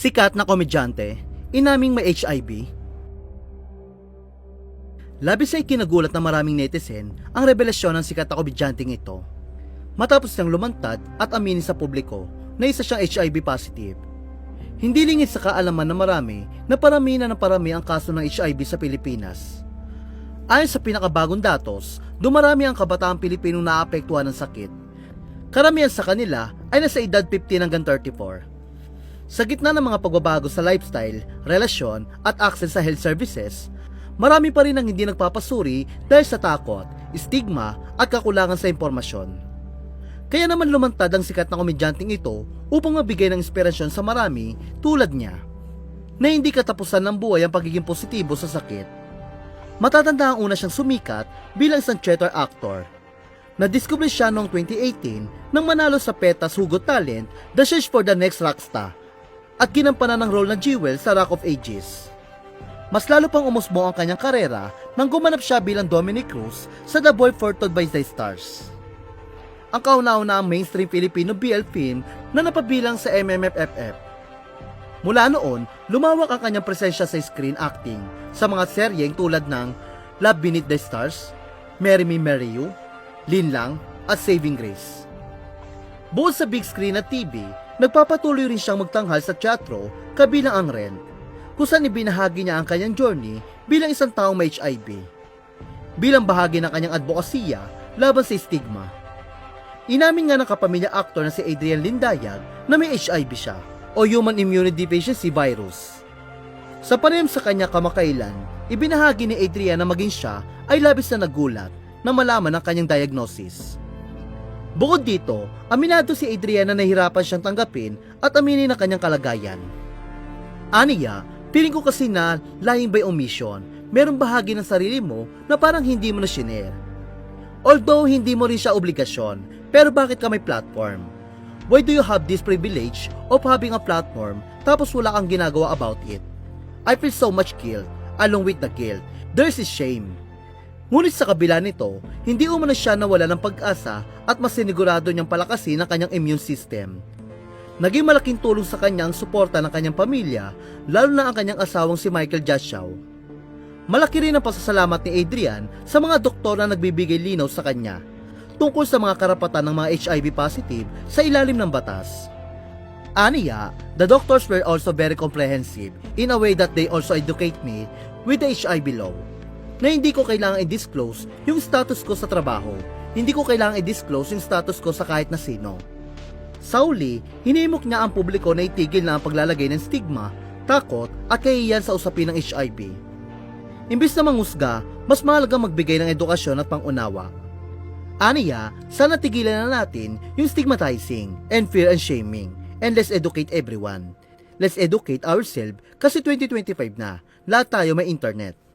Sikat na komedyante, inaming may HIV. Labis ay kinagulat ng maraming netizen ang revelasyon ng sikat na komedyanteng ito. Matapos niyang lumantad at aminin sa publiko na isa siyang HIV positive. Hindi lingid sa kaalaman ng marami na parami na ng parami ang kaso ng HIV sa Pilipinas. Ayon sa pinakabagong datos, dumarami ang kabataang Pilipinong naapektuhan ng sakit. Karamihan sa kanila ay nasa edad 15 hanggang 34. Sa gitna ng mga pagbabago sa lifestyle, relasyon at access sa health services, marami pa rin ang hindi nagpapasuri dahil sa takot, stigma at kakulangan sa impormasyon. Kaya naman lumantad ang sikat na komedyanteng ito upang mabigay ng inspirasyon sa marami tulad niya, na hindi katapusan ng buhay ang pagiging positibo sa sakit. Matatanda ang una siyang sumikat bilang isang theater actor. Nadiskubre siya noong 2018 nang manalo sa PETA's Hugot Talent, The Search for the Next Rockstar, at ginampanan ng role na Jewel sa Rock of Ages. Mas lalo pang umusbong ang kanyang karera nang gumanap siya bilang Dominic Cruz sa The Boy Foretold by the Stars, ang kauna-una ang mainstream Filipino BL film na napabilang sa MMFFF. Mula noon, lumawak ang kanyang presensya sa screen acting sa mga seryeng tulad ng Love Beneath the Stars, Marry Me Marry You, Linlang at Saving Grace. Bukod sa big screen at TV, nagpapatuloy rin siyang magtanghal sa teatro kabilang ang Rent, kung saan ibinahagi niya ang kanyang journey bilang isang taong may HIV, bilang bahagi ng kanyang advokasya laban sa stigma. Inamin nga ng kapamilya actor na si Adrian Lindayag na may HIV siya o Human Immunodeficiency Virus. Sa panayam sa kanya kamakailan, ibinahagi ni Adrian na maging siya ay labis na nagulat na malaman ang kanyang diagnosis. Bukod dito, aminado si Adrian na nahirapan siyang tanggapin at aminin ang kanyang kalagayan. Aniya, piling ko kasi na lying by omission, merong bahagi ng sarili mo na parang hindi mo na shinare. Although hindi mo rin siya obligasyon, pero bakit ka may platform? Why do you have this privilege of having a platform tapos wala kang ginagawa about it? I feel so much guilt. Along with the guilt, there's a shame. Ngunit sa kabila nito, hindi umano siya nawala ng pag-asa at mas sinigurado niyang palakasin ang kanyang immune system. Naging malaking tulong sa kanya ang suporta ng kanyang pamilya, lalo na ang kanyang asawang si Michael Jashaw. Malaki rin ang pasasalamat ni Adrian sa mga doktor na nagbibigay linaw sa kanya tungkol sa mga karapatan ng mga HIV positive sa ilalim ng batas. Aniya, the doctors were also very comprehensive in a way that they also educate me with the HIV law, na hindi ko kailangang i-disclose yung status ko sa trabaho, hindi ko kailangang i-disclose yung status ko sa kahit na sino. Sa uli, hinimok niya ang publiko na itigil na ang paglalagay ng stigma, takot at kahihiyan sa usapin ng HIV. Imbis na manghusga, mas mahalagang magbigay ng edukasyon at pangunawa. Aniya, sana tigilan na natin yung stigmatizing and fear and shaming, and let's educate everyone. Let's educate ourselves kasi 2025 na, lahat tayo may internet.